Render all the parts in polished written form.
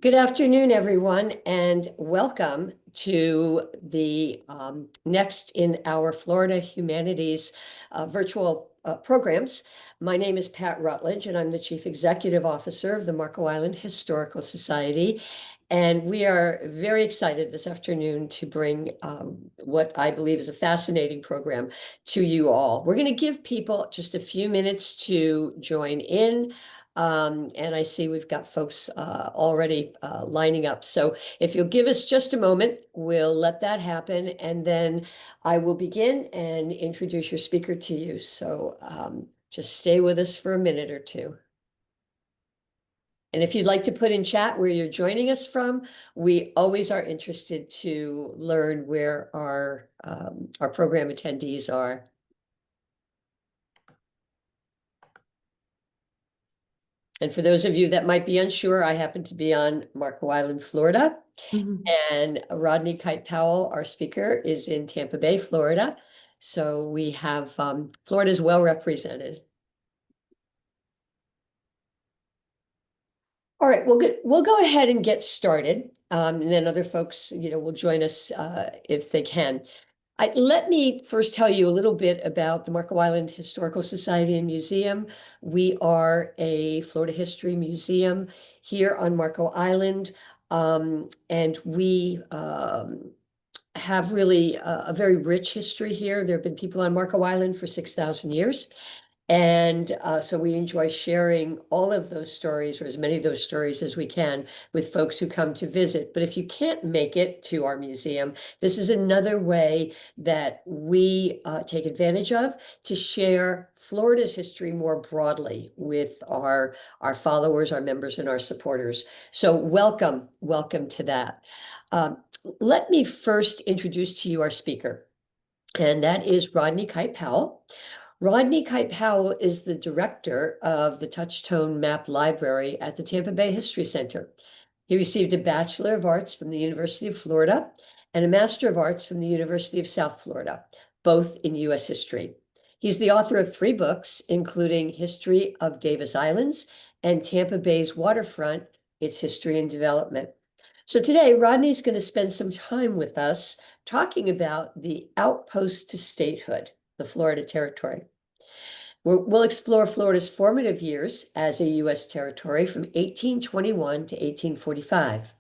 Good afternoon, everyone, and welcome to the next in our Florida Humanities virtual programs. My name is Pat Rutledge, and I'm the Chief Executive Officer of the Marco Island Historical Society. And we are very excited this afternoon to bring what I believe is a fascinating program to you all. We're going to give people just a few minutes to join in. And I see we've got folks already lining up. So if you'll give us just a moment, we'll let that happen. And then I will begin and introduce your speaker to you. So just stay with us for a minute or two. And if you'd like to put in chat where you're joining us from, we always are interested to learn where our program attendees are. And for those of you that might be unsure, I happen to be on Marco Island, Florida. And Rodney Kite-Powell, our speaker, is in Tampa Bay, Florida. So we have Florida is well represented. All right, we'll go ahead and get started. And then other folks, will join us if they can. Let me first tell you a little bit about the Marco Island Historical Society and Museum. We are a Florida history museum here on Marco Island, and we have really a very rich history here. There have been people on Marco Island for 6,000 years. And so we enjoy sharing all of those stories, or as many of those stories as we can, with folks who come to visit. But if you can't make it to our museum, this is another way that we take advantage of to share Florida's history more broadly with our followers, our members, and our supporters. So welcome to that. Let me first introduce to you our speaker, and that is Rodney Kite-Powell. Rodney Kite-Powell is the director of the Touchton Map Library at the Tampa Bay History Center. He received a Bachelor of Arts from the University of Florida and a Master of Arts from the University of South Florida, both in U.S. history. He's the author of 3 books, including History of Davis Islands and Tampa Bay's Waterfront, Its History and Development. So today, Rodney's going to spend some time with us talking about the Outpost to Statehood, the Florida Territory. We'll explore Florida's formative years as a U.S. territory from 1821 to 1845.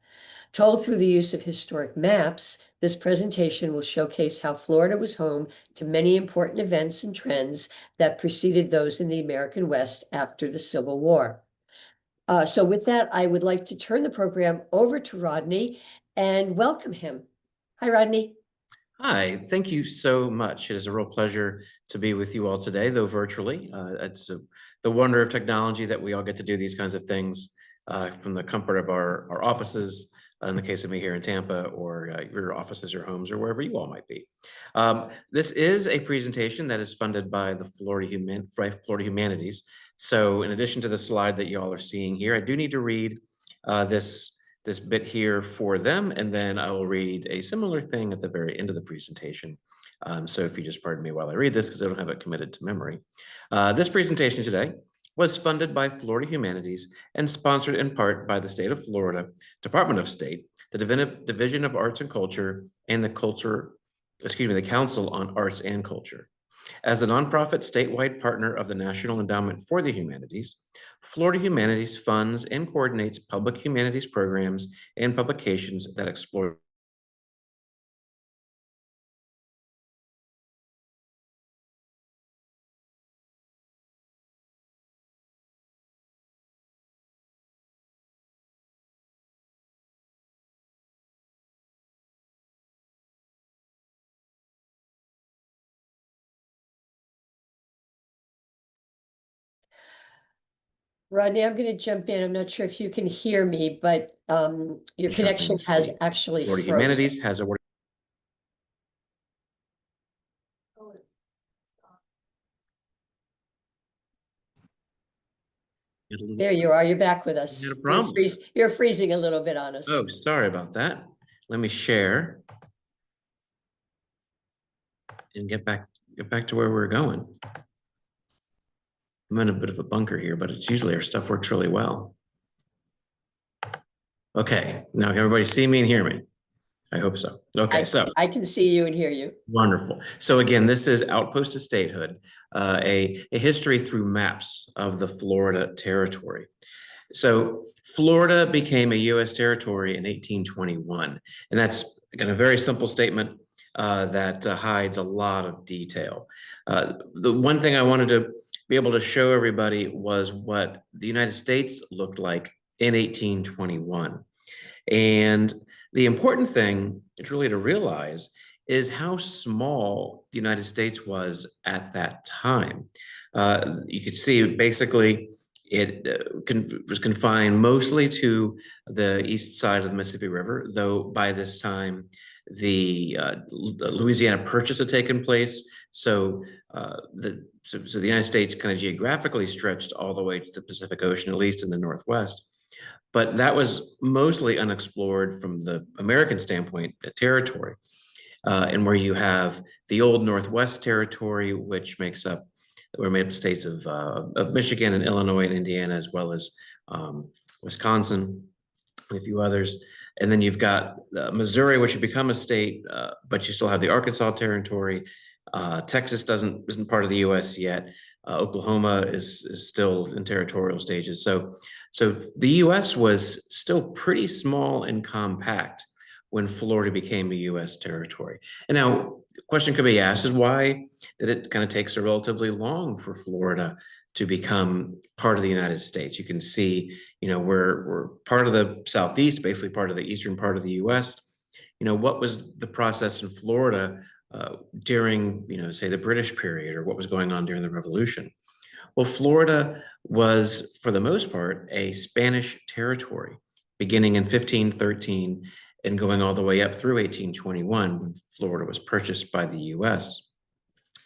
Told through the use of historic maps, this presentation will showcase how Florida was home to many important events and trends that preceded those in the American West after the Civil War. So with that, I would like to turn the program over to Rodney and welcome him. Hi, Rodney. Hi, thank you so much. It is a real pleasure to be with you all today, though virtually. It's the wonder of technology that we all get to do these kinds of things from the comfort of our offices, in the case of me here in Tampa, or your offices, your homes, or wherever you all might be. This is a presentation that is funded by the Florida Humanities. So in addition to the slide that you all are seeing here, I do need to read this bit here for them, and then I will read a similar thing at the very end of the presentation. So if you just pardon me while I read this, because I don't have it committed to memory. This presentation today was funded by Florida Humanities and sponsored in part by the State of Florida, Department of State, the Division of Arts and Culture, and the Council on Arts and Culture. As a nonprofit statewide partner of the National Endowment for the Humanities, Florida Humanities funds and coordinates public humanities programs and publications that explore Rodney, I'm going to jump in. I'm not sure if you can hear me, but your connection has actually Florida frozen. Humanities has awarded. There you are. You're back with us. You're freezing a little bit on us. Oh, sorry about that. Let me share and get back to where we're going. I'm in a bit of a bunker here, but it's usually our stuff works really well. Okay, now can everybody see me and hear me? I hope so. Okay, so I can see you and hear you. wonderful. So again, this is Outpost to Statehood, a history through maps of the Florida territory. So Florida became a U.S. territory in 1821, and that's again a very simple statement that hides a lot of detail. The one thing I wanted to be able to show everybody was what the United States looked like in 1821. And the important thing is really to realize is how small the United States was at that time. You could see basically it was confined mostly to the east side of the Mississippi River, though by this time the Louisiana Purchase had taken place. So so the United States kind of geographically stretched all the way to the Pacific Ocean, at least in the Northwest. But that was mostly unexplored from the American standpoint, the territory, and where you have the old Northwest Territory, which makes up, we're made up of states of Michigan and Illinois and Indiana, as well as Wisconsin and a few others. And then you've got Missouri, which had become a state, but you still have the Arkansas Territory. Texas isn't part of the U.S. yet. Oklahoma is still in territorial stages. So the U.S. was still pretty small and compact when Florida became a U.S. territory. And now the question could be asked is why did it kind of take so relatively long for Florida to become part of the United States? You can see, we're part of the Southeast, basically part of the eastern part of the U.S. What was the process in Florida during, say the British period, or what was going on during the Revolution? Well, Florida was, for the most part, a Spanish territory, beginning in 1513 and going all the way up through 1821, when Florida was purchased by the U.S.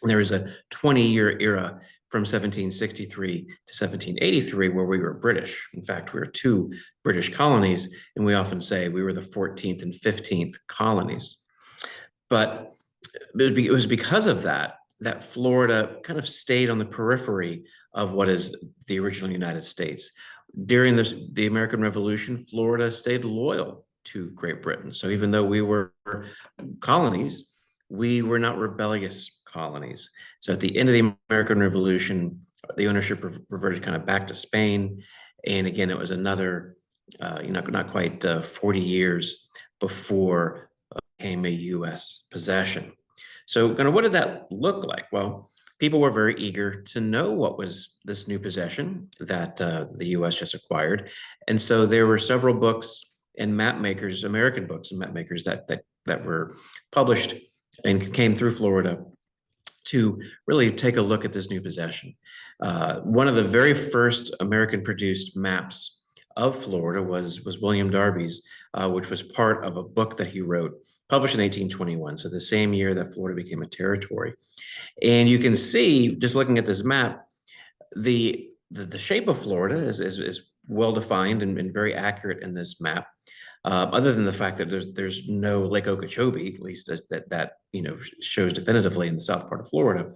And there was a 20-year era from 1763 to 1783 where we were British. In fact, we were two British colonies, and we often say we were the 14th and 15th colonies. But it was because of that Florida kind of stayed on the periphery of what is the original United States. During the American Revolution, Florida stayed loyal to Great Britain. So even though we were colonies, we were not rebellious colonies. So at the end of the American Revolution, the ownership reverted kind of back to Spain. And again, it was another, not quite 40 years before it became a U.S. possession. So kind of what did that look like? Well, people were very eager to know what was this new possession that the U.S. just acquired. And so there were several books and map makers, American books and map makers that were published and came through Florida to really take a look at this new possession. One of the very first American produced maps of Florida was William Darby's, which was part of a book that he wrote, published in 1821, so the same year that Florida became a territory. And you can see, just looking at this map, the shape of Florida is well defined and very accurate in this map. Other than the fact that there's no Lake Okeechobee, at least that shows definitively in the south part of Florida.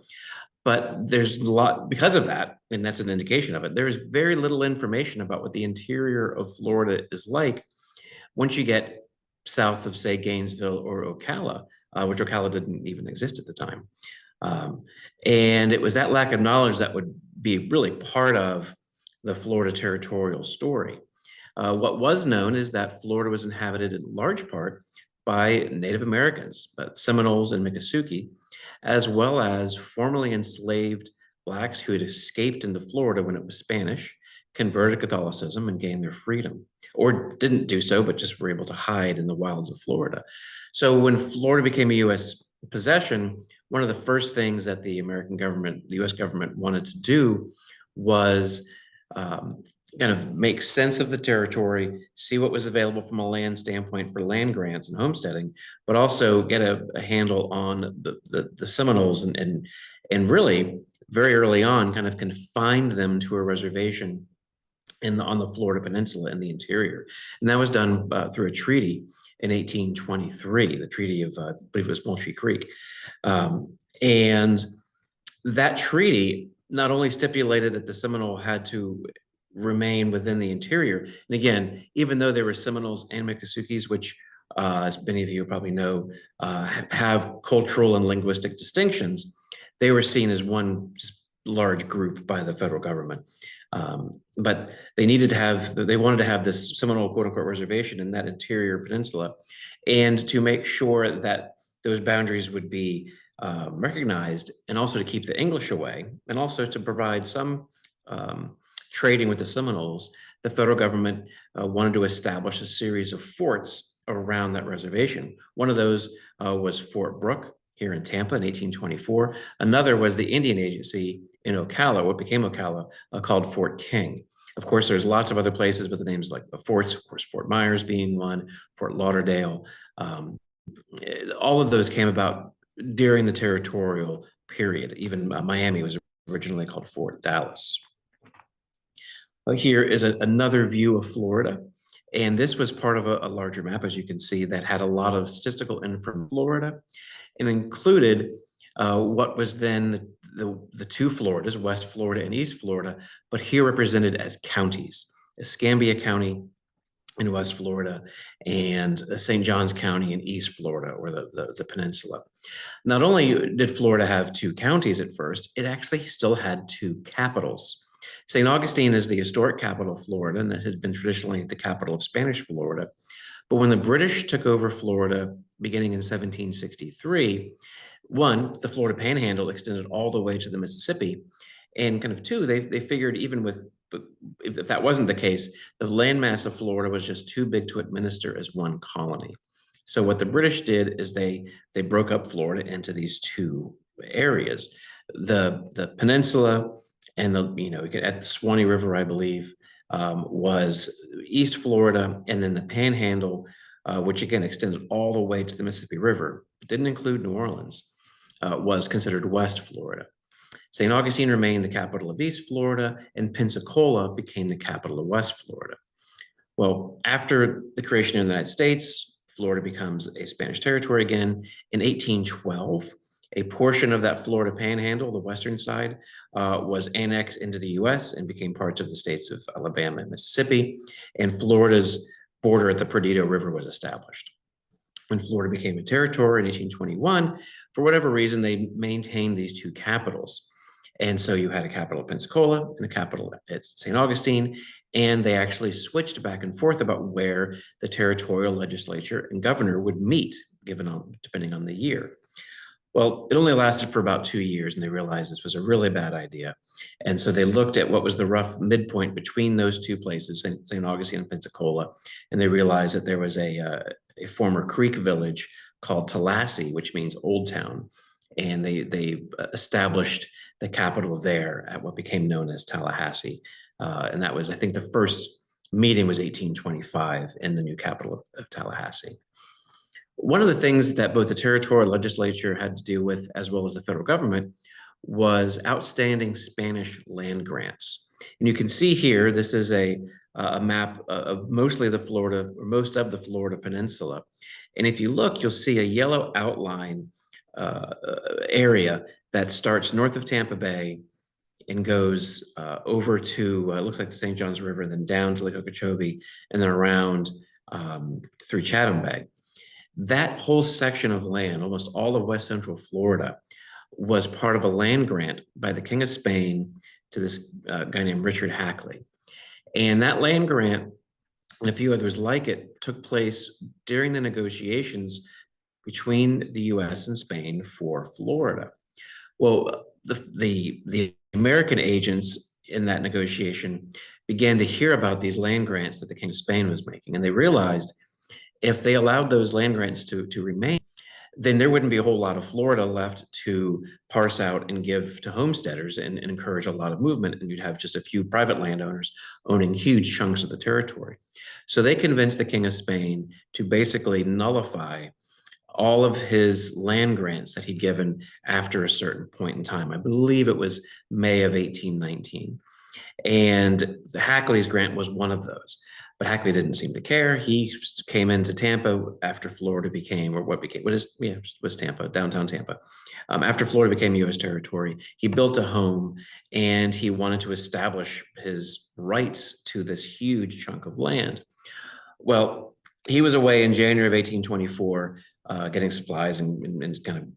But there's a lot, because of that, and that's an indication of it, there is very little information about what the interior of Florida is like once you get south of, say, Gainesville or Ocala, which Ocala didn't even exist at the time. And it was that lack of knowledge that would be really part of the Florida territorial story. What was known is that Florida was inhabited in large part by Native Americans, Seminoles and Miccosukee, as well as formerly enslaved Blacks who had escaped into Florida when it was Spanish, converted to Catholicism, and gained their freedom, or didn't do so, but just were able to hide in the wilds of Florida. So when Florida became a U.S. possession, one of the first things that the American government, the U.S. government, wanted to do was kind of make sense of the territory, see what was available from a land standpoint for land grants and homesteading, but also get a handle on the Seminoles and really very early on kind of confined them to a reservation on the Florida Peninsula in the interior. And that was done through a treaty in 1823, the Treaty of, I believe it was Moultrie Creek. And that treaty not only stipulated that the Seminole had to remain within the interior. And again, even though there were Seminoles and Miccosukes, which, as many of you probably know, have cultural and linguistic distinctions, they were seen as one just large group by the federal government. But they wanted to have this Seminole quote unquote reservation in that interior peninsula, and to make sure that those boundaries would be recognized, and also to keep the English away, and also to provide some trading with the Seminoles. The federal government wanted to establish a series of forts around that reservation. One of those was Fort Brooke here in Tampa in 1824. Another was the Indian Agency in Ocala, what became Ocala, called Fort King. Of course, there's lots of other places with the names like the forts, of course, Fort Myers being one, Fort Lauderdale. All of those came about during the territorial period. Even Miami was originally called Fort Dallas. Here is another view of Florida. And this was part of a larger map, as you can see, that had a lot of statistical info from Florida, and included what was then the two Floridas, West Florida and East Florida, but here represented as counties: Escambia County in West Florida, and St. Johns County in East Florida, or the peninsula. Not only did Florida have two counties at first, it actually still had two capitals. St. Augustine is the historic capital of Florida, and that has been traditionally the capital of Spanish Florida. But when the British took over Florida beginning in 1763, one, the Florida Panhandle extended all the way to the Mississippi, and kind of two, they figured even with, if that wasn't the case, the landmass of Florida was just too big to administer as one colony. So what the British did is they broke up Florida into these two areas. The peninsula and at the Swanee River, I believe, was East Florida, and then the Panhandle, which again extended all the way to the Mississippi River, but didn't include New Orleans, was considered West Florida. St. Augustine remained the capital of East Florida, and Pensacola became the capital of West Florida. Well, after the creation of the United States, Florida becomes a Spanish territory again. In 1812, a portion of that Florida Panhandle, the western side, was annexed into the U.S. and became parts of the states of Alabama and Mississippi, and Florida's border at the Perdido River was established. When Florida became a territory in 1821, for whatever reason, they maintained these two capitals. And so you had a capital at Pensacola and a capital at St. Augustine, and they actually switched back and forth about where the territorial legislature and governor would meet, depending on the year. Well, it only lasted for about 2 years, and they realized this was a really bad idea. And so they looked at what was the rough midpoint between those two places, St. Augustine and Pensacola, and they realized that there was a former Creek village called Tallahassee, which means Old Town. And they established the capital there at what became known as Tallahassee. And that was, I think, the first meeting was 1825 in the new capital of Tallahassee. One of the things that both the territorial legislature had to deal with, as well as the federal government, was outstanding Spanish land grants. And you can see here, this is a map of mostly the Florida, or most of the Florida peninsula. And if you look, you'll see a yellow outline area that starts north of Tampa Bay and goes over to, looks like the St. Johns River, and then down to Lake Okeechobee, and then around through Chatham Bay. That whole section of land, almost all of West Central Florida, was part of a land grant by the King of Spain to this guy named Richard Hackley. And that land grant, and a few others like it, took place during the negotiations between the US and Spain for Florida. Well, the American agents in that negotiation began to hear about these land grants that the King of Spain was making, and they realized if they allowed those land grants to remain, then there wouldn't be a whole lot of Florida left to parse out and give to homesteaders and encourage a lot of movement, and you'd have just a few private landowners owning huge chunks of the territory. So they convinced the King of Spain to basically nullify all of his land grants that he'd given after a certain point in time. I believe it was May of 1819. And the Hackley's grant was one of those. But Hackley didn't seem to care. He came into Tampa after Florida became, or was Tampa, downtown Tampa. After Florida became U.S. territory, he built a home and he wanted to establish his rights to this huge chunk of land. Well, he was away in January of 1824, getting supplies and kind of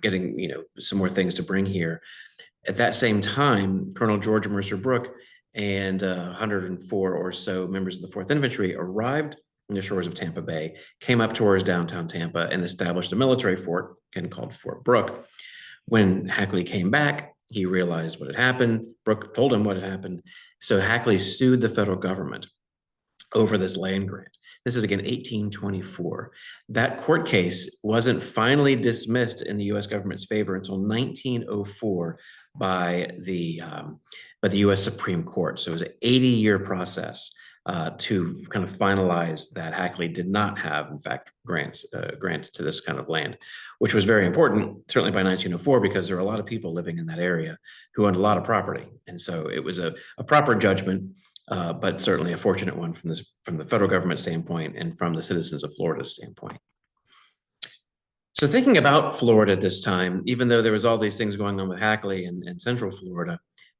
getting, some more things to bring here. At that same time, Colonel George Mercer Brooke and 104 or so members of the 4th Infantry arrived on the shores of Tampa Bay, came up towards downtown Tampa, and established a military fort, again called Fort Brooke. When Hackley came back, he realized what had happened. Brooke told him what had happened. So Hackley sued the federal government over this land grant. This is again 1824. That court case wasn't finally dismissed in the U.S. government's favor until 1904 by the U.S. Supreme Court. So it was an 80-year process to kind of finalize that Hackley did not have, in fact, grants to this kind of land, which was very important, certainly by 1904, because there were a lot of people living in that area who owned a lot of property. And so it was a proper judgment, but certainly a fortunate one from the federal government standpoint and from the citizens of Florida's standpoint. So thinking about Florida at this time, even though there was all these things going on with Hackley and Central Florida,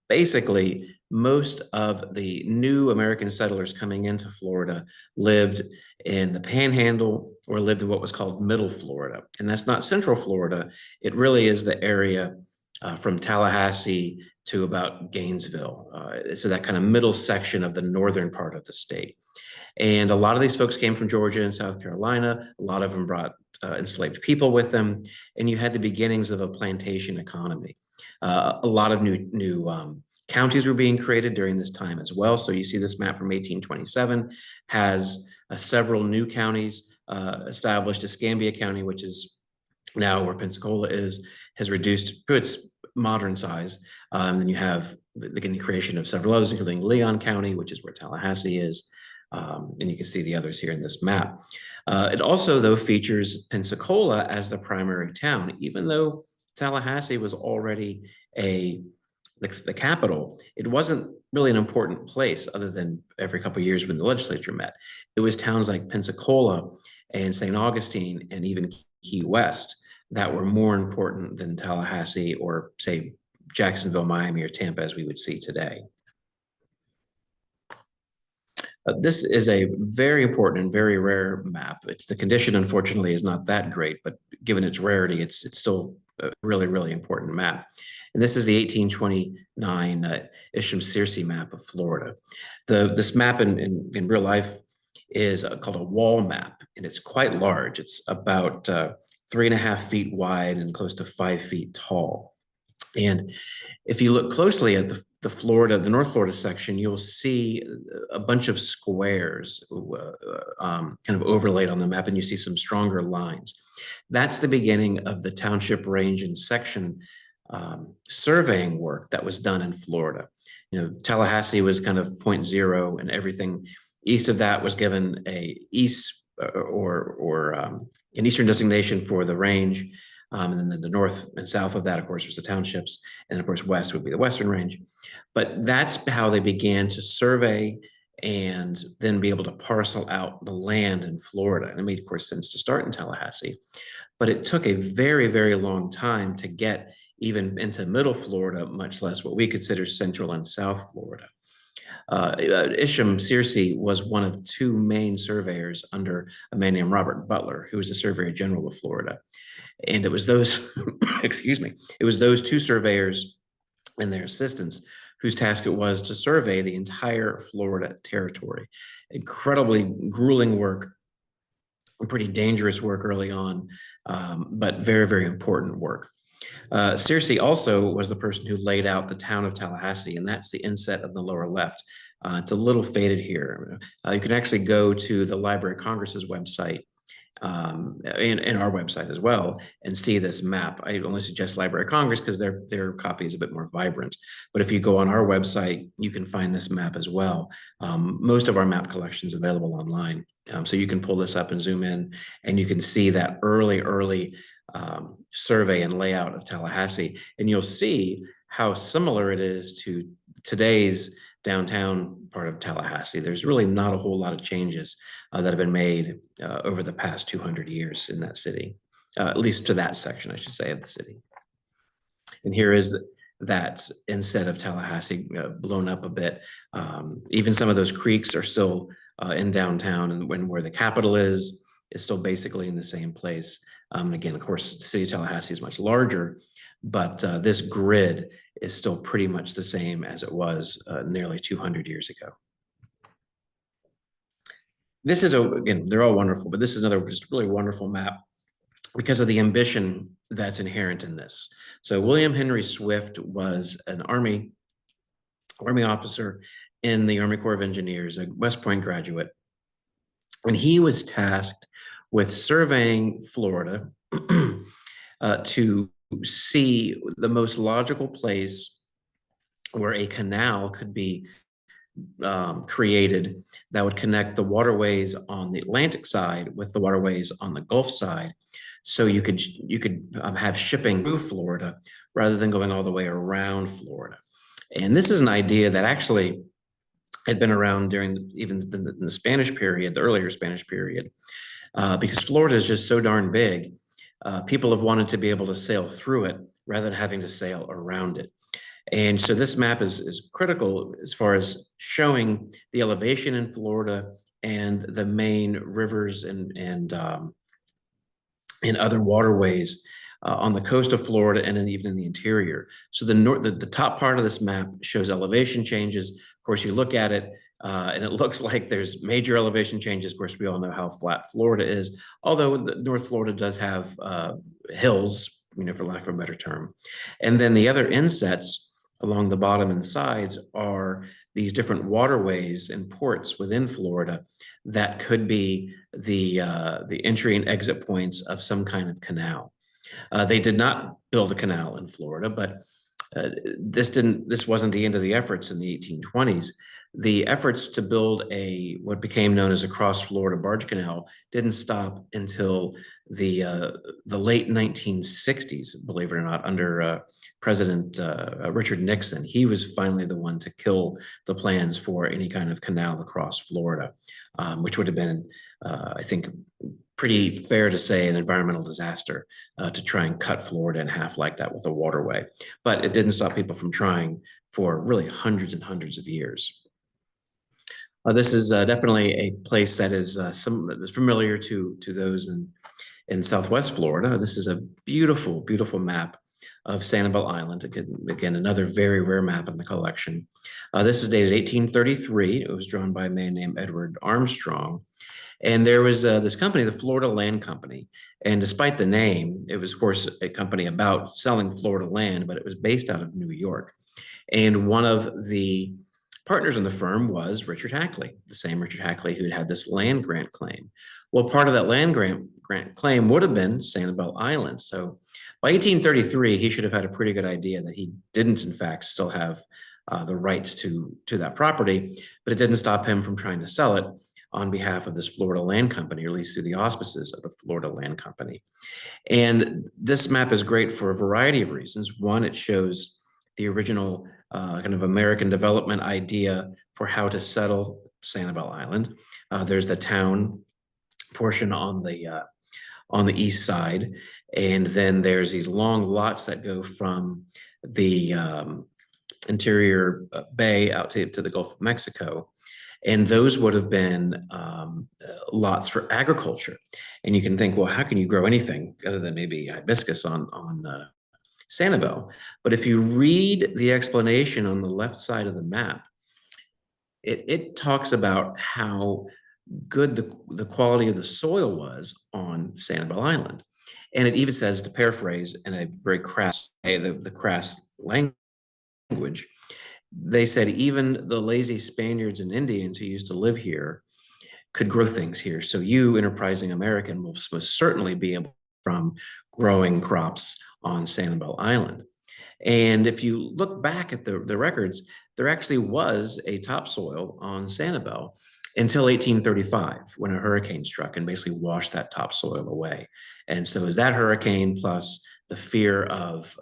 basically most of the new American settlers coming into Florida lived in the Panhandle or lived in what was called Middle Florida. And that's not Central Florida. It really is the area from Tallahassee to about Gainesville. So that kind of middle section of the northern part of the state. And a lot of these folks came from Georgia and South Carolina. A lot of them brought enslaved people with them. And you had the beginnings of a plantation economy. A lot of new counties were being created during this time as well. So you see this map from 1827 has several new counties established. Escambia County, which is now where Pensacola is, has reduced to its modern size. Then you have the creation of several others, including Leon County, which is where Tallahassee is. And you can see the others here in this map. It also, though, features Pensacola as the primary town, even though Tallahassee was already the capital. It wasn't really an important place other than every couple of years when the legislature met. It was towns like Pensacola and St. Augustine and even Key West that were more important than Tallahassee or, say, Jacksonville, Miami, or Tampa, as we would see today. This is a very important and very rare map. The condition, unfortunately, is not that great, but given its rarity, it's still a really, really important map. And this is the 1829 Isham-Searcy map of Florida. This map in real life is called a wall map, and it's quite large. It's about 3.5 feet wide and close to 5 feet tall. And if you look closely at the North Florida section, you'll see a bunch of squares kind of overlaid on the map, and you see some stronger lines. That's the beginning of the township range and section surveying work that was done in Florida. Tallahassee was kind of 0.0, and everything east of that was given an eastern designation for the range. And then the north and south of that, of course, was the townships. And of course, west would be the western range. But that's how they began to survey and then be able to parcel out the land in Florida. And it made, of course, sense to start in Tallahassee. But it took a very, very long time to get even into middle Florida, much less what we consider central and south Florida. Isham-Searcy was one of two main surveyors under a man named Robert Butler, who was the Surveyor General of Florida. And it was those, it was those two surveyors and their assistants whose task it was to survey the entire Florida territory. Incredibly grueling work, pretty dangerous work early on, but very, very important work. Searcy also was the person who laid out the town of Tallahassee, and that's the inset of the lower left. It's a little faded here. You can actually go to the Library of Congress's website, and our website as well, and see this map. I only suggest Library of Congress because their copy is a bit more vibrant. But if you go on our website, you can find this map as well. Most of our map collection is available online. So you can pull this up and zoom in, and you can see that early survey and layout of Tallahassee. And you'll see how similar it is to today's downtown part of Tallahassee. There's really not a whole lot of changes that have been made over the past 200 years in that city, at least to that section, I should say, of the city. And here is that instead of Tallahassee blown up a bit. Even some of those creeks are still in downtown, and where the Capitol is still basically in the same place. And again, of course, the city of Tallahassee is much larger, but this grid is still pretty much the same as it was nearly 200 years ago. This is, again, they're all wonderful, but this is another just really wonderful map because of the ambition that's inherent in this. So William Henry Swift was an Army officer in the Army Corps of Engineers, a West Point graduate. And he was tasked with surveying Florida to see the most logical place where a canal could be created that would connect the waterways on the Atlantic side with the waterways on the Gulf side. So you could have shipping through Florida rather than going all the way around Florida. And this is an idea that actually had been around during even the Spanish period, the earlier Spanish period, because Florida is just so darn big. People have wanted to be able to sail through it rather than having to sail around it. And so this map is critical as far as showing the elevation in Florida and the main rivers and other waterways on the coast of Florida and even in the interior. So the top part of this map shows elevation changes. Of course, you look at it and it looks like there's major elevation changes. Of course, we all know how flat Florida is, although North Florida does have hills, for lack of a better term. And then the other insets along the bottom and sides are these different waterways and ports within Florida that could be the entry and exit points of some kind of canal. They did not build a canal in Florida, but this wasn't the end of the efforts in the 1820s. The efforts to build what became known as a cross Florida barge canal didn't stop until the late 1960s, believe it or not, under President Richard Nixon. He was finally the one to kill the plans for any kind of canal across Florida, which would have been, I think, pretty fair to say an environmental disaster to try and cut Florida in half like that with a waterway. But it didn't stop people from trying for really hundreds and hundreds of years. This is definitely a place that is familiar to those in Southwest Florida. This is a beautiful, beautiful map of Sanibel Island. Again, another very rare map in the collection. This is dated 1833. It was drawn by a man named Edward Armstrong. And there was this company, the Florida Land Company. And despite the name, it was, of course, a company about selling Florida land, but it was based out of New York. And one of the partners in the firm was Richard Hackley, the same Richard Hackley who had this land grant claim. Well, part of that land grant claim would have been Sanibel Island. So by 1833, he should have had a pretty good idea that he didn't, in fact, still have the rights to that property, but it didn't stop him from trying to sell it on behalf of this Florida Land Company, or at least through the auspices of the Florida Land Company. And this map is great for a variety of reasons. One, it shows the original kind of American development idea for how to settle Sanibel Island. There's the town portion on the east side, and then there's these long lots that go from the interior bay out to the Gulf of Mexico. And those would have been lots for agriculture. And you can think, well, how can you grow anything other than maybe hibiscus on Sanibel? But if you read the explanation on the left side of the map, it talks about how good the quality of the soil was on Sanibel Island. And it even says, to paraphrase in a very crass way, the crass language, they said even the lazy Spaniards and Indians who used to live here could grow things here. So you, enterprising American, will most certainly be able from growing crops on Sanibel Island. And if you look back at the records, there actually was a topsoil on Sanibel until 1835, when a hurricane struck and basically washed that topsoil away. And so as that hurricane plus the fear of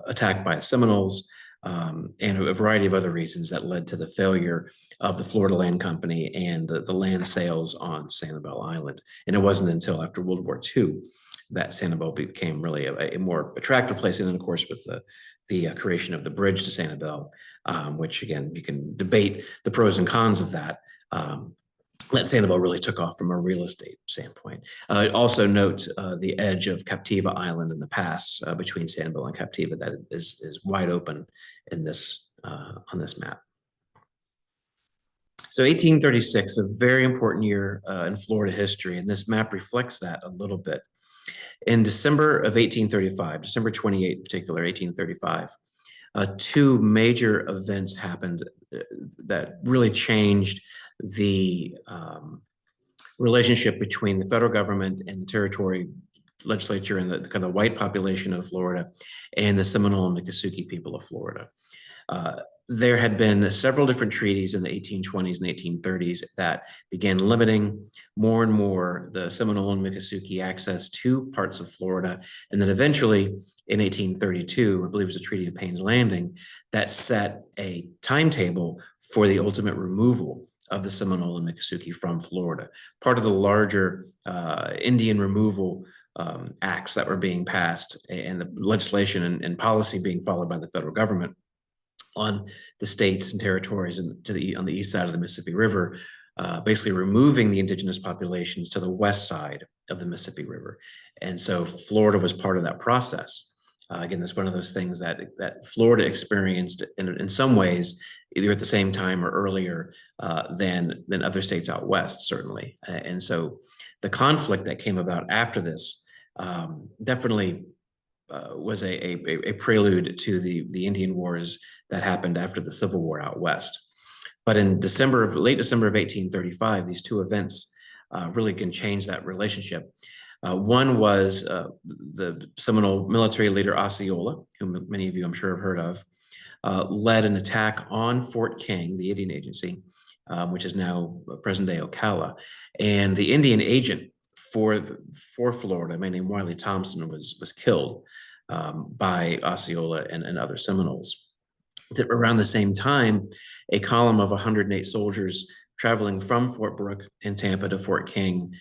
attack by the Seminoles, and a variety of other reasons that led to the failure of the Florida Land Company and the land sales on Sanibel Island. And it wasn't until after World War II that Sanibel became really a more attractive place. And then, of course, with the creation of the bridge to Sanibel, which again, you can debate the pros and cons of that. That Sanibel really took off from a real estate standpoint. Also note the edge of Captiva Island in the pass between Sanibel and Captiva that is wide open in this on this map. So 1836, a very important year in Florida history, and this map reflects that a little bit. In December of 1835, December 28 in particular, 1835, two major events happened that really changed the relationship between the federal government and the territory legislature and the kind of white population of Florida and the Seminole and Miccosukee people of Florida. There had been several different treaties in the 1820s and 1830s that began limiting more and more the Seminole and Miccosukee access to parts of Florida. And then eventually in 1832, I believe it was the Treaty of Payne's Landing, that set a timetable for the ultimate removal of the Seminole and Miccosukee from Florida. Part of the larger Indian removal acts that were being passed and the legislation and policy being followed by the federal government on the states and territories and on the east side of the Mississippi River, basically removing the indigenous populations to the west side of the Mississippi River. And so Florida was part of that process. Again, that's one of those things that Florida experienced in some ways, either at the same time or earlier than other states out west, certainly. And so the conflict that came about after this definitely was a prelude to the Indian Wars that happened after the Civil War out west. But in late December of 1835, these two events really can change that relationship. One was the Seminole military leader Osceola, whom many of you I'm sure have heard of, led an attack on Fort King, the Indian agency, which is now present-day Ocala. And the Indian agent for Florida, a man named Wiley Thompson, was killed by Osceola and other Seminoles. Around the same time, a column of 108 soldiers traveling from Fort Brooke in Tampa to Fort King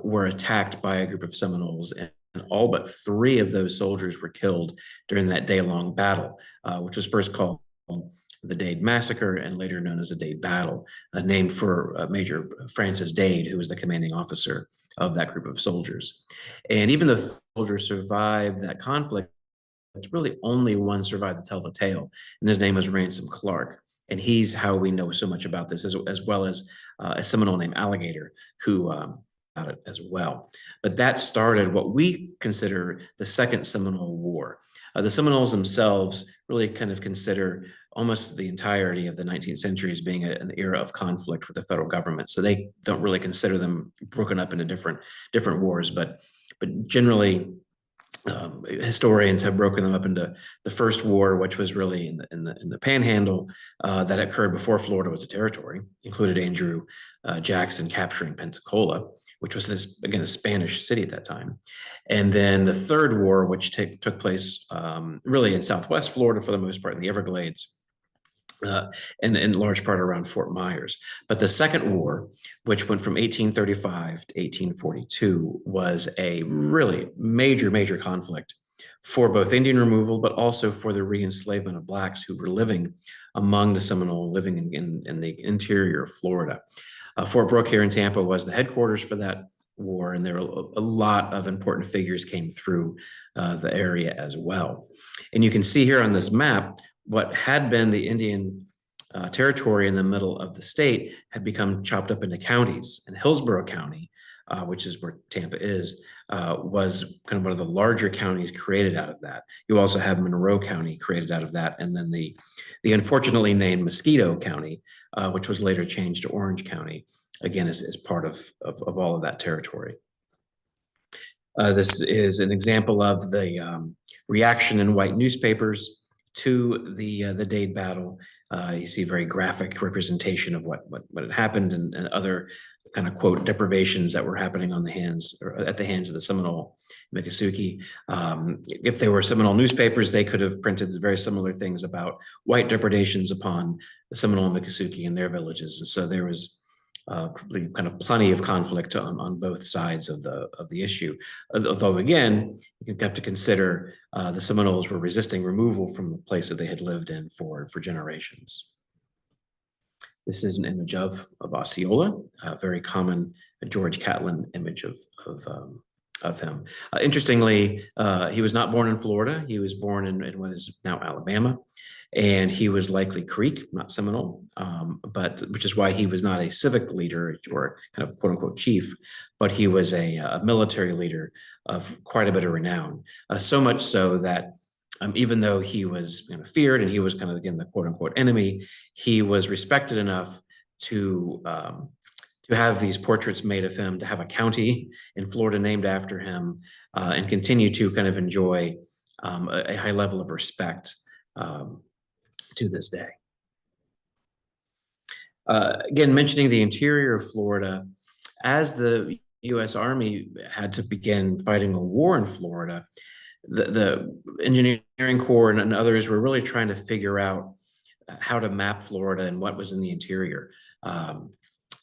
were attacked by a group of Seminoles, and all but 3 of those soldiers were killed during that day-long battle, which was first called the Dade Massacre and later known as the Dade Battle, named for Major Francis Dade, who was the commanding officer of that group of soldiers. And even though soldiers survived that conflict, it's really only one survived to tell the tale, and his name was Ransom Clark. And he's how we know so much about this, as well as a Seminole named Alligator, who about it as well. But that started what we consider the Second Seminole War. The Seminoles themselves really kind of consider almost the entirety of the 19th century as being an era of conflict with the federal government. So they don't really consider them broken up into different wars, but generally historians have broken them up into the first war, which was really in the Panhandle that occurred before Florida was a territory, included Andrew Jackson capturing Pensacola, which was again a Spanish city at that time, and then the third war, which took place really in Southwest Florida for the most part in the Everglades. And in large part around Fort Myers. But the second war, which went from 1835 to 1842, was a really major conflict for both Indian removal, but also for the re-enslavement of Blacks who were living among the Seminole, living in the interior of Florida. Fort Brooke here in Tampa was the headquarters for that war, and there were a lot of important figures came through the area as well. And you can see here on this map, what had been the Indian territory in the middle of the state had become chopped up into counties. And Hillsborough County, which is where Tampa is, was kind of one of the larger counties created out of that. You also have Monroe County created out of that, and then the unfortunately named Mosquito County, which was later changed to Orange County, again, is part of all of that territory. This is an example of the reaction in white newspapers to the Dade battle. You see very graphic representation of what had happened and other kind of quote deprivations that were happening on the hands or at the hands of the Seminole Miccosukee. If they were Seminole newspapers, they could have printed very similar things about white depredations upon the Seminole Miccosukee and their villages. And so there was kind of plenty of conflict on both sides of the issue. Although again, you have to consider the Seminoles were resisting removal from the place that they had lived in for generations. This is an image of Osceola, a very common George Catlin image of him. Interestingly, he was not born in Florida. He was born in what is now Alabama, and he was likely Creek, not Seminole, but which is why he was not a civic leader or kind of quote unquote chief, but he was a military leader of quite a bit of renown. So much so that even though he was feared and he was kind of, again, the quote unquote enemy, he was respected enough to have these portraits made of him, to have a county in Florida named after him, and continue to kind of enjoy a high level of respect to this day. Again, mentioning the interior of Florida, as the U.S. Army had to begin fighting a war in Florida, the engineering corps and others were really trying to figure out how to map Florida and what was in the interior.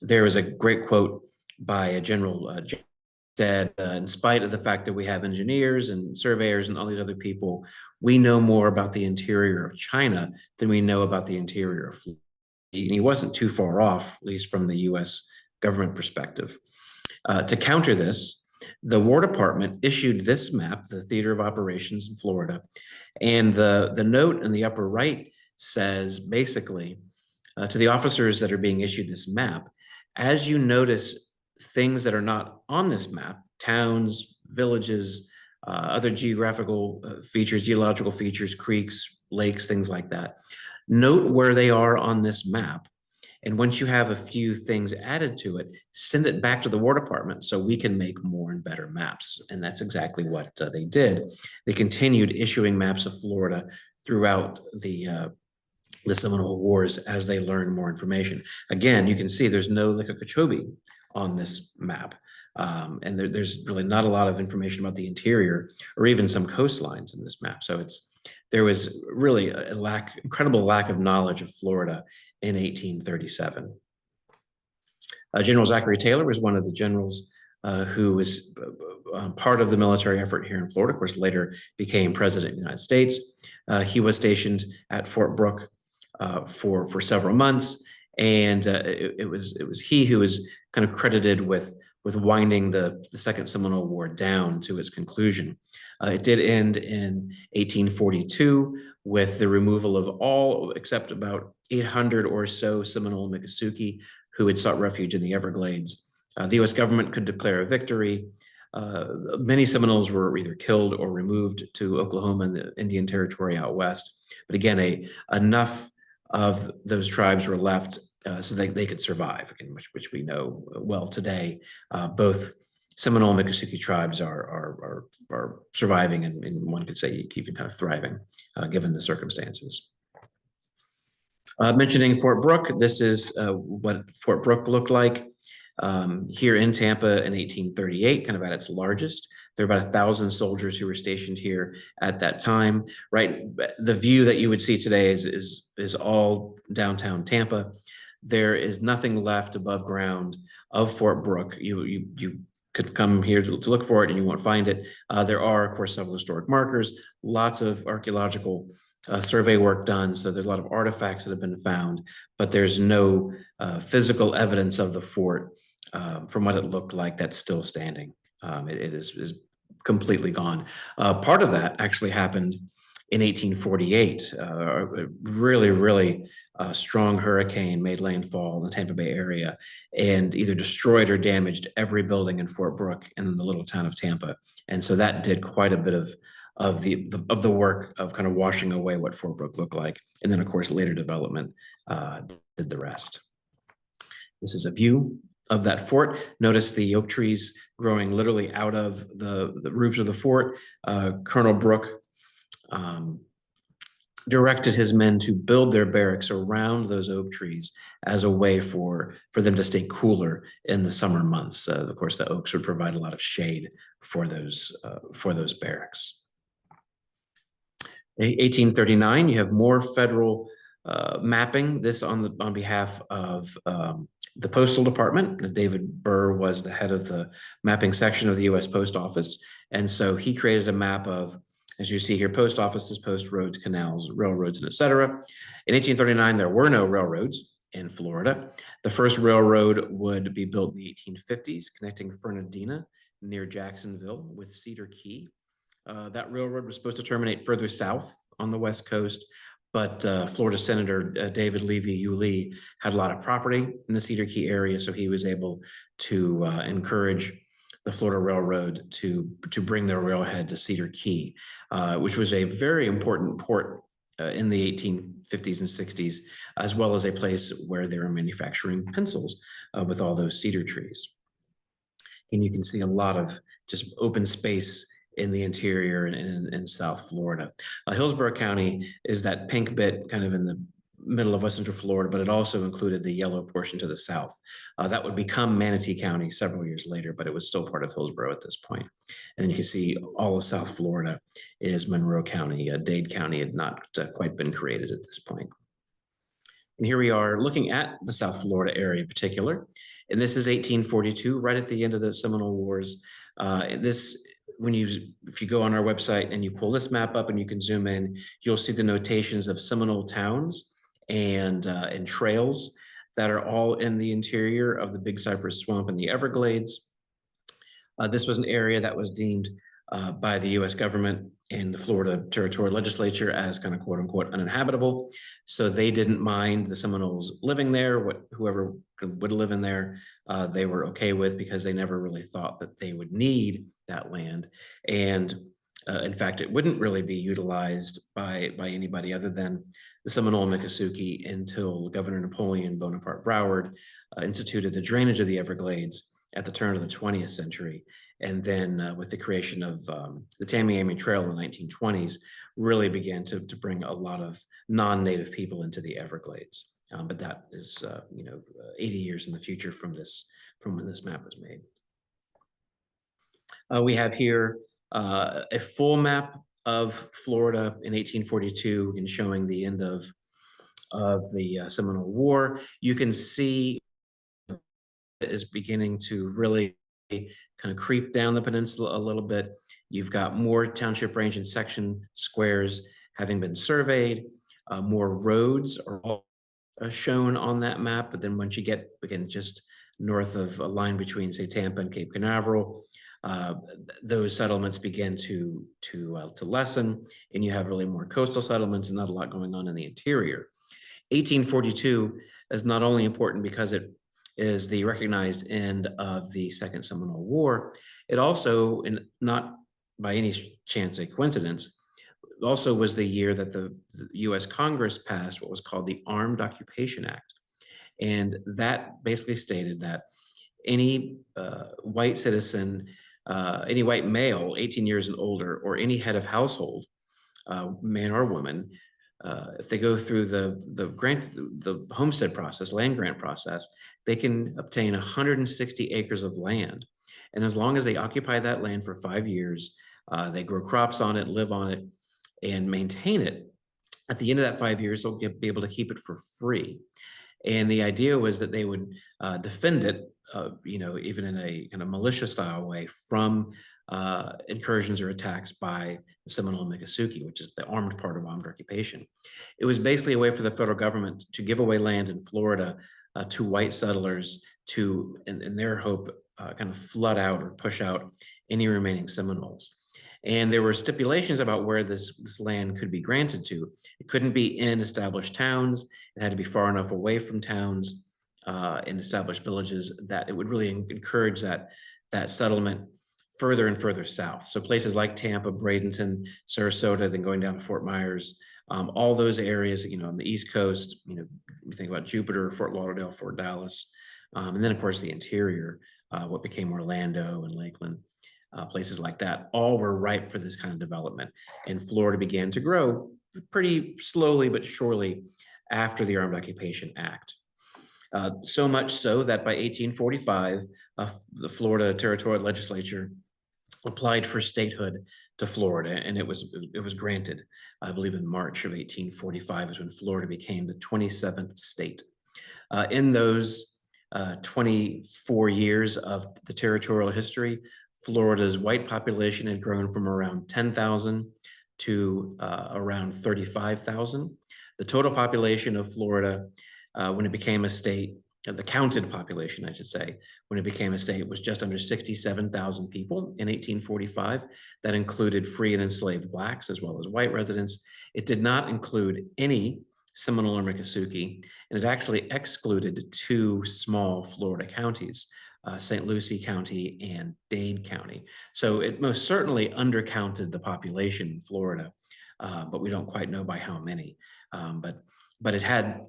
There was a great quote by a general said, in spite of the fact that we have engineers and surveyors and all these other people, we know more about the interior of China than we know about the interior of Florida. And he wasn't too far off, at least from the U.S. government perspective. To counter this, the War Department issued this map, the Theater of Operations in Florida, and the note in the upper right says basically to the officers that are being issued this map, as you notice things that are not on this map, towns, villages, other geographical features, geological features, creeks, lakes, things like that, note where they are on this map. And once you have a few things added to it, send it back to the War Department so we can make more and better maps. And that's exactly what they did. They continued issuing maps of Florida throughout the Seminole Wars as they learned more information. Again, you can see there's no Lake Okeechobee on this map. And there's really not a lot of information about the interior or even some coastlines in this map. So there was really a incredible lack of knowledge of Florida in 1837. General Zachary Taylor was one of the generals who was part of the military effort here in Florida, of course, later became president of the United States. He was stationed at Fort Brooke for several months, and it was he who was kind of credited with winding the Second Seminole War down to its conclusion. It did end in 1842 with the removal of all except about 800 or so Seminole Miccosukee who had sought refuge in the Everglades. The U.S. government could declare a victory. Many Seminoles were either killed or removed to Oklahoma and the Indian Territory out west. But again, enough of those tribes were left so they could survive, again, which we know well today. Both Seminole and Miccosukee tribes are surviving, and one could say even kind of thriving, given the circumstances. Mentioning Fort Brooke, this is what Fort Brooke looked like here in Tampa in 1838, kind of at its largest. There were about 1,000 soldiers who were stationed here at that time. Right, the view that you would see today is all downtown Tampa. There is nothing left above ground of Fort Brooke. You could come here to look for it and you won't find it. There are, of course, several historic markers, lots of archaeological survey work done. So there's a lot of artifacts that have been found, but there's no physical evidence of the fort from what it looked like that's still standing. It is completely gone. Part of that actually happened in 1848. A really strong hurricane made landfall in the Tampa Bay area and either destroyed or damaged every building in Fort Brooke and in the little town of Tampa. And so that did quite a bit of the work of kind of washing away what Fort Brooke looked like. And then, of course, later development did the rest. This is a view of that fort. Notice the oak trees growing literally out of the roofs of the fort. Colonel Brooke directed his men to build their barracks around those oak trees as a way for them to stay cooler in the summer months. Of course, the oaks would provide a lot of shade for those barracks. 1839, you have more federal mapping. This on behalf of the Postal Department. David Burr was the head of the mapping section of the U.S. Post Office, and so he created a map of, as you see here, post offices, post roads, canals, railroads, and etc. In 1839, there were no railroads in Florida. The first railroad would be built in the 1850s, connecting Fernandina near Jacksonville with Cedar Key. That railroad was supposed to terminate further south on the West Coast, but Florida Senator David Levy Yulee had a lot of property in the Cedar Key area, so he was able to encourage the Florida Railroad to bring their railhead to Cedar Key, which was a very important port in the 1850s and 60s, as well as a place where they were manufacturing pencils with all those cedar trees. And you can see a lot of just open space in the interior and in South Florida. Hillsborough County is that pink bit kind of in the middle of West Central Florida, but it also included the yellow portion to the south. That would become Manatee County several years later, but it was still part of Hillsborough at this point. And then you can see all of South Florida is Monroe County. Dade County had not quite been created at this point. And here we are looking at the South Florida area in particular. And this is 1842, right at the end of the Seminole Wars. If you go on our website and you pull this map up and you can zoom in, you'll see the notations of Seminole towns and trails that are all in the interior of the Big Cypress Swamp and the Everglades. This was an area that was deemed by the U.S. government and the Florida Territorial Legislature as kind of quote unquote uninhabitable. So they didn't mind the Seminoles living there. Whoever would live in there, they were okay with, because they never really thought that they would need that land. And in fact, it wouldn't really be utilized by anybody other than the Seminole and Miccosukee until Governor Napoleon Bonaparte Broward instituted the drainage of the Everglades at the turn of the 20th century. And then with the creation of the Tamiami Trail in the 1920s, really began to bring a lot of non-native people into the Everglades. But that is 80 years in the future from when this map was made. We have here a full map of Florida in 1842 and showing the end of the Seminole War. You can see it is beginning to really kind of creep down the peninsula a little bit. You've got more township range and section squares having been surveyed. More roads are all shown on that map, but then once you get, again, just north of a line between, say, Tampa and Cape Canaveral, those settlements begin to lessen, and you have really more coastal settlements and not a lot going on in the interior. 1842 is not only important because it is the recognized end of the Second Seminole War, it also, and not by any chance a coincidence, also was the year that the US Congress passed what was called the Armed Occupation Act. And that basically stated that any white citizen, any white male, 18 years and older, or any head of household, man or woman, if they go through the homestead process, land grant process, they can obtain 160 acres of land. And as long as they occupy that land for 5 years, they grow crops on it, live on it, and maintain it, at the end of that 5 years, they'll be able to keep it for free. And the idea was that they would defend it, even in a militia style way, from incursions or attacks by the Seminole and Miccosukee, which is the armed part of armed occupation. It was basically a way for the federal government to give away land in Florida to white settlers to, in their hope, kind of flood out or push out any remaining Seminoles. And there were stipulations about where this land could be granted to. It couldn't be in established towns. It had to be far enough away from towns and established villages that it would really encourage that settlement further and further south. So places like Tampa, Bradenton, Sarasota, then going down to Fort Myers, all those areas, on the East Coast, you think about Jupiter, Fort Lauderdale, Fort Dallas, and then of course the interior, what became Orlando and Lakeland. Places like that, all were ripe for this kind of development. And Florida began to grow pretty slowly but surely after the Armed Occupation Act. So much so that by 1845, the Florida Territorial Legislature applied for statehood to Florida, and it was granted. I believe in March of 1845 is when Florida became the 27th state. In those 24 years of the territorial history, Florida's white population had grown from around 10,000 to around 35,000. The total population of Florida when it became a state, the counted population, I should say, when it became a state was just under 67,000 people in 1845. That included free and enslaved Blacks as well as white residents. It did not include any Seminole or Miccosukee, and it actually excluded two small Florida counties, St. Lucie County and Dade County. So it most certainly undercounted the population in Florida, but we don't quite know by how many. But it had,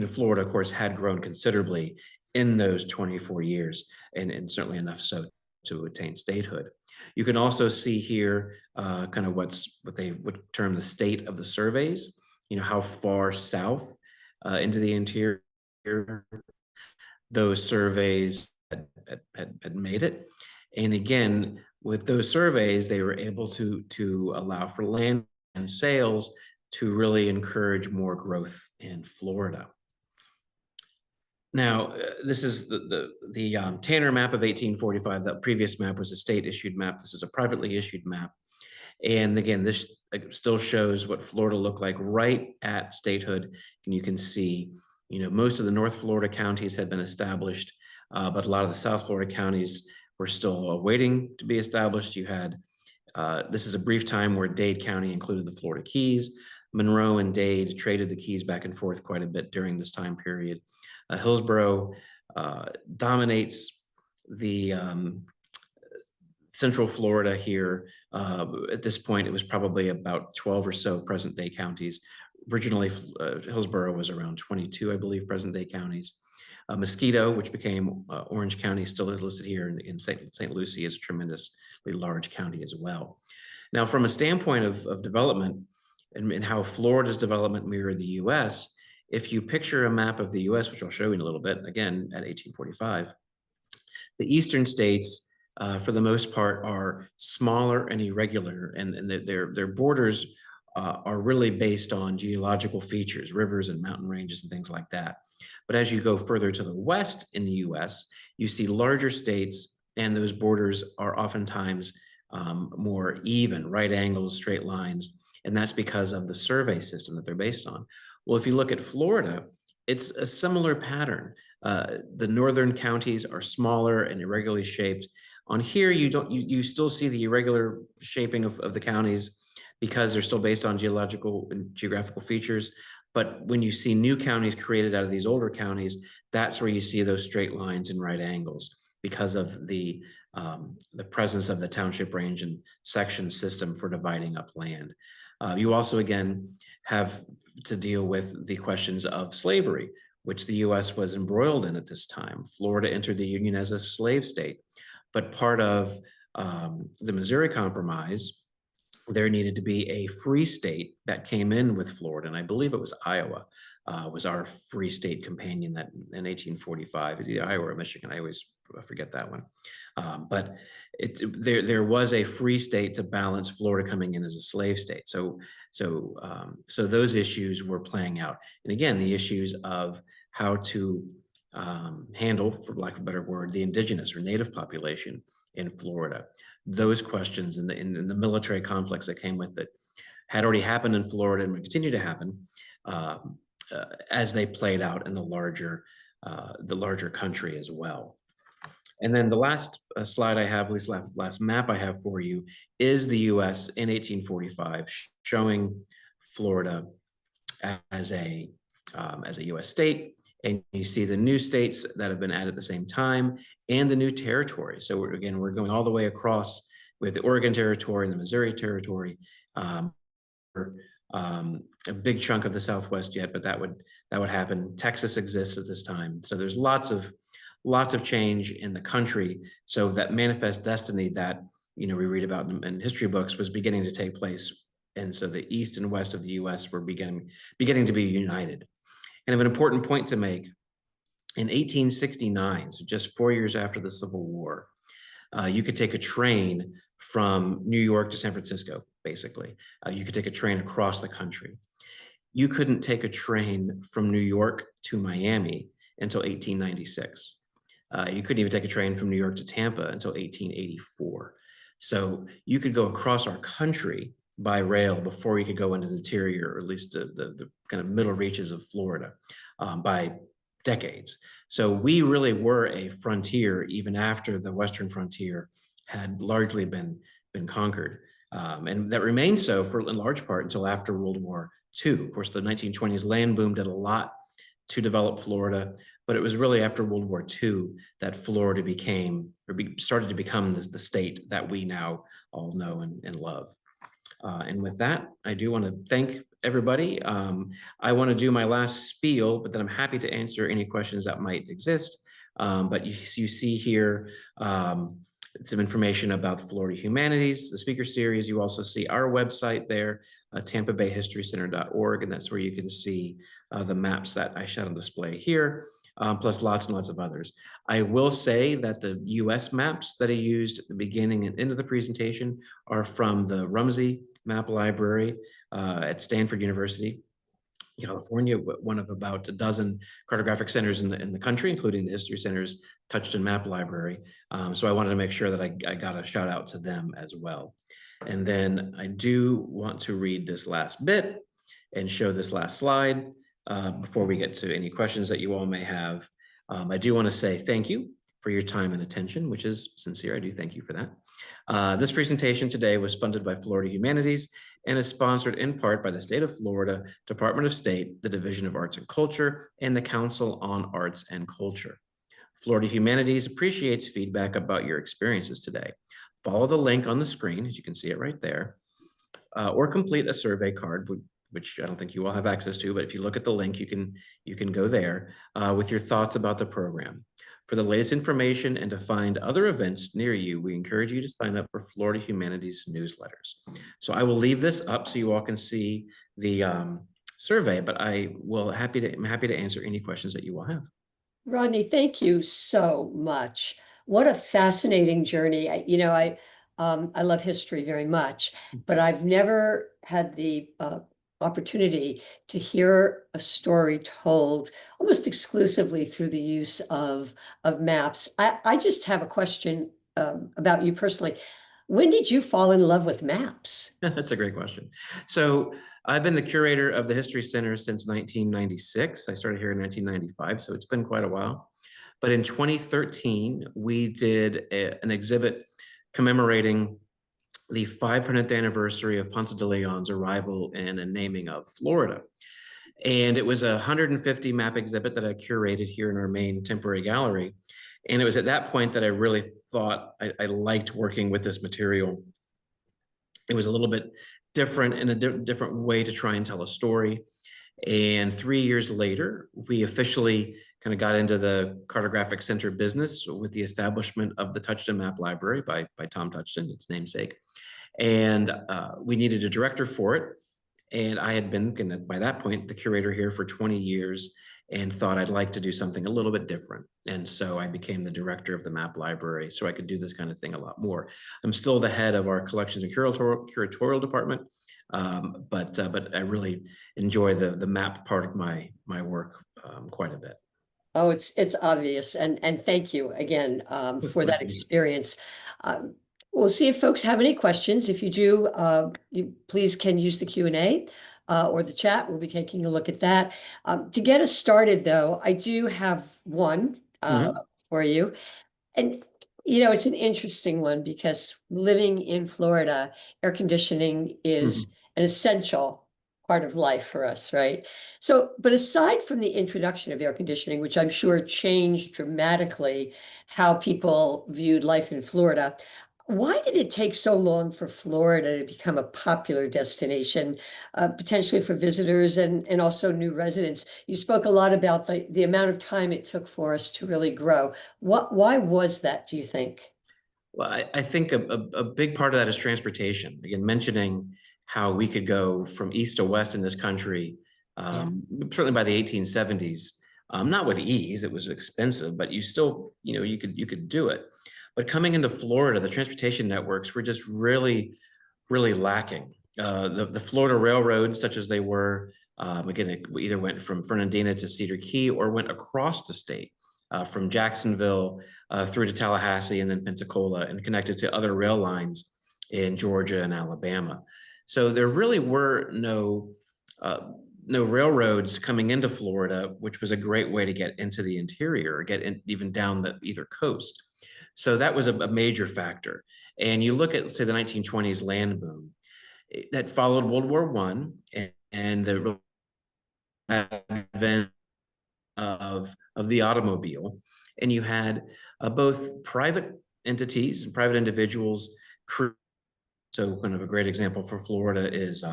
Florida, of course, had grown considerably in those 24 years, and certainly enough so to attain statehood. You can also see here kind of what they would term the state of the surveys, how far south into the interior those surveys had made it. And again, with those surveys, they were able to allow for land and sales to really encourage more growth in Florida. Now, this is the Tanner map of 1845. That previous map was a state issued map. This is a privately issued map. And again, this still shows what Florida looked like right at statehood. And you can see, most of the North Florida counties had been established, but a lot of the South Florida counties were still waiting to be established. You had, this is a brief time where Dade County included the Florida Keys. Monroe and Dade traded the keys back and forth quite a bit during this time period. Hillsborough dominates the Central Florida here. At this point, it was probably about 12 or so present-day counties. Originally, Hillsborough was around 22, I believe, present-day counties. Mosquito, which became Orange County, still is listed here in St. Lucie, is a tremendously large county as well. Now, from a standpoint of development and how Florida's development mirrored the U.S., if you picture a map of the U.S., which I'll show you in a little bit, again, at 1845, the eastern states, for the most part, are smaller and irregular, and their borders are really based on geological features, rivers and mountain ranges and things like that. But as you go further to the west in the U.S., you see larger states, and those borders are oftentimes more even, right angles, straight lines, and that's because of the survey system that they're based on. Well, if you look at Florida, it's a similar pattern. The northern counties are smaller and irregularly shaped. On here, you still see the irregular shaping of the counties because they're still based on geological and geographical features. But when you see new counties created out of these older counties, that's where you see those straight lines and right angles because of the presence of the township range and section system for dividing up land. You also, again, have to deal with the questions of slavery, which the U.S. was embroiled in at this time. Florida entered the Union as a slave state, but part of the Missouri Compromise, there needed to be a free state that came in with Florida, and I believe it was Iowa, was our free state companion that in 1845, it's either Iowa or Michigan, I always forget that one. But there was a free state to balance Florida coming in as a slave state. So those issues were playing out. And again, the issues of how to handle, for lack of a better word, the indigenous or native population in Florida. Those questions and the military conflicts that came with it had already happened in Florida and would continue to happen as they played out in the larger country as well. And then the last slide I have, at least last map I have for you, is the U.S. in 1845, showing Florida as a U.S. state. And you see the new states that have been added at the same time and the new territory. So we're going all the way across with the Oregon Territory and the Missouri Territory, a big chunk of the Southwest yet, but that would happen. Texas exists at this time. So there's lots of change in the country. So that manifest destiny that we read about in history books was beginning to take place And so the east and west of the US were beginning to be united. And of an important point to make, in 1869, so just 4 years after the Civil War, you could take a train from New York to San Francisco, basically. You could take a train across the country. You couldn't take a train from New York to Miami until 1896. You couldn't even take a train from New York to Tampa until 1884. So you could go across our country by rail before you could go into the interior, or at least the kind of middle reaches of Florida, by decades. So we really were a frontier even after the Western frontier had largely been conquered. And that remained so for in large part until after World War II. Of course, the 1920s land boom did a lot to develop Florida, but it was really after World War II that Florida started to become the state that we now all know and love. And with that, I do want to thank everybody. I want to do my last spiel, but then I'm happy to answer any questions that might exist. But you see here some information about the Florida Humanities, the speaker series. You also see our website there, tampabayhistorycenter.org, and that's where you can see the maps that I showed on display here, plus lots and lots of others. I will say that the US maps that I used at the beginning and end of the presentation are from the Rumsey Map Library at Stanford University, California, one of about a dozen cartographic centers in the country, including the History Center's Touchton Map Library. So I wanted to make sure that I got a shout out to them as well. And then I do want to read this last bit and show this last slide before we get to any questions that you all may have. I do want to say thank you for your time and attention, which is sincere. I do thank you for that. This presentation today was funded by Florida Humanities and is sponsored in part by the State of Florida, Department of State, the Division of Arts and Culture, and the Council on Arts and Culture. Florida Humanities appreciates feedback about your experiences today. Follow the link on the screen, as you can see it right there, or complete a survey card, which I don't think you all have access to, but if you look at the link, you can go there with your thoughts about the program. For the latest information and to find other events near you, we encourage you to sign up for Florida Humanities newsletters. So I will leave this up so you all can see the survey, but I'm happy to answer any questions that you all have. Rodney, thank you so much. What a fascinating journey. I love history very much, but I've never had the opportunity to hear a story told almost exclusively through the use of maps. I just have a question about you personally. When did you fall in love with maps? That's a great question. So I've been the curator of the History Center since 1996. I started here in 1995, so it's been quite a while. But in 2013, we did an exhibit commemorating the 500th anniversary of Ponce de Leon's arrival and a naming of Florida. And it was a 150 map exhibit that I curated here in our main temporary gallery. And it was at that point that I really thought I liked working with this material. It was a little bit different in a different way to try and tell a story. And 3 years later, we officially kind of got into the cartographic center business with the establishment of the Touchton Map Library by Tom Touchton, its namesake. And we needed a director for it. And I had been, by that point, the curator here for 20 years and thought I'd like to do something a little bit different. And so I became the director of the map library so I could do this kind of thing a lot more. I'm still the head of our collections and curatorial department, but I really enjoy the map part of my work quite a bit. Oh, it's obvious. And thank you again for that experience. We'll see if folks have any questions. If you do, you please can use the Q&A or the chat. We'll be taking a look at that. To get us started, though, I do have one for you. And, it's an interesting one because living in Florida, air conditioning is an essential part of life for us, right? So, but aside from the introduction of air conditioning, which I'm sure changed dramatically how people viewed life in Florida, why did it take so long for Florida to become a popular destination, potentially for visitors and also new residents? You spoke a lot about the amount of time it took for us to really grow. Why was that, do you think? Well, I think a big part of that is transportation. Again, mentioning how we could go from east to west in this country, Yeah. certainly by the 1870s, not with ease, it was expensive, but you still, you could do it. But coming into Florida, the transportation networks were just really, really lacking. The Florida railroads, such as they were, again, it either went from Fernandina to Cedar Key or went across the state, from Jacksonville through to Tallahassee and then Pensacola, and connected to other rail lines in Georgia and Alabama. So there really were no railroads coming into Florida, which was a great way to get into the interior, or get in, even down the either coast. So that was a major factor. And you look at, say, the 1920s land boom that followed World War One, and the advent of the automobile, and you had both private entities and private individuals. So kind of a great example for Florida is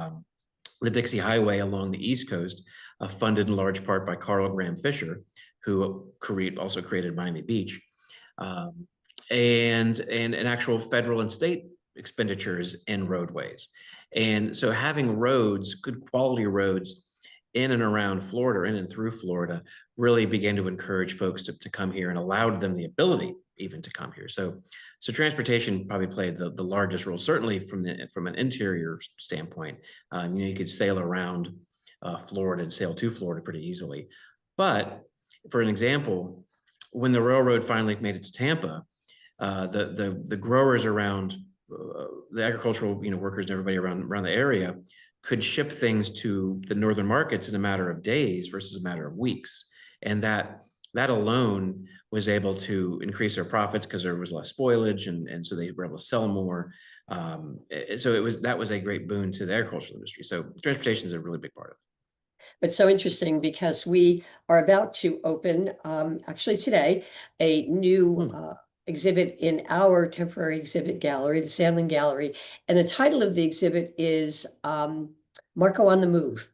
the Dixie Highway along the East Coast, funded in large part by Carl Graham Fisher, who also created Miami Beach, and actual federal and state expenditures in roadways. And so having roads, good quality roads in and around Florida, in and through Florida, really began to encourage folks to come here, and allowed them the ability even to come here. So transportation probably played the largest role, certainly from an interior standpoint. You could sail around Florida and sail to Florida pretty easily. But for an example, when the railroad finally made it to Tampa, the growers around, the agricultural workers and everybody around the area could ship things to the northern markets in a matter of days versus a matter of weeks, and that alone was able to increase their profits because there was less spoilage, and so they were able to sell more. So that was a great boon to the agricultural industry. So transportation is a really big part of it. It's so interesting because we are about to open, actually today, a new exhibit in our temporary exhibit gallery, the Sandlin Gallery. And the title of the exhibit is Marco on the Move.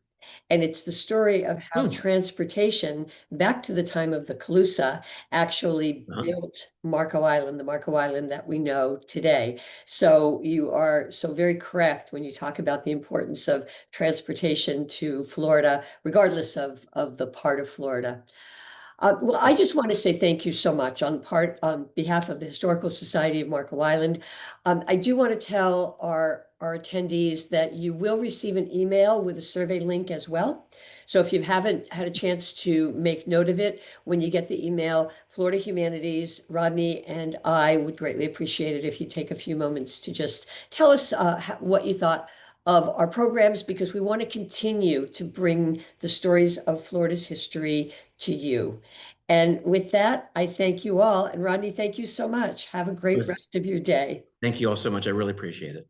And it's the story of how transportation back to the time of the Calusa actually built Marco Island, the Marco Island that we know today. So you are so very correct when you talk about the importance of transportation to Florida, regardless of the part of Florida. Well, I just want to say thank you so much on behalf of the Historical Society of Marco Island. I do want to tell our attendees that you will receive an email with a survey link as well. So if you haven't had a chance to make note of it, when you get the email, Florida Humanities, Rodney, and I would greatly appreciate it if you take a few moments to just tell us what you thought of our programs, because we want to continue to bring the stories of Florida's history to you. And with that, I thank you all. And Rodney, thank you so much. Have a great rest of your day. Thank you all so much. I really appreciate it.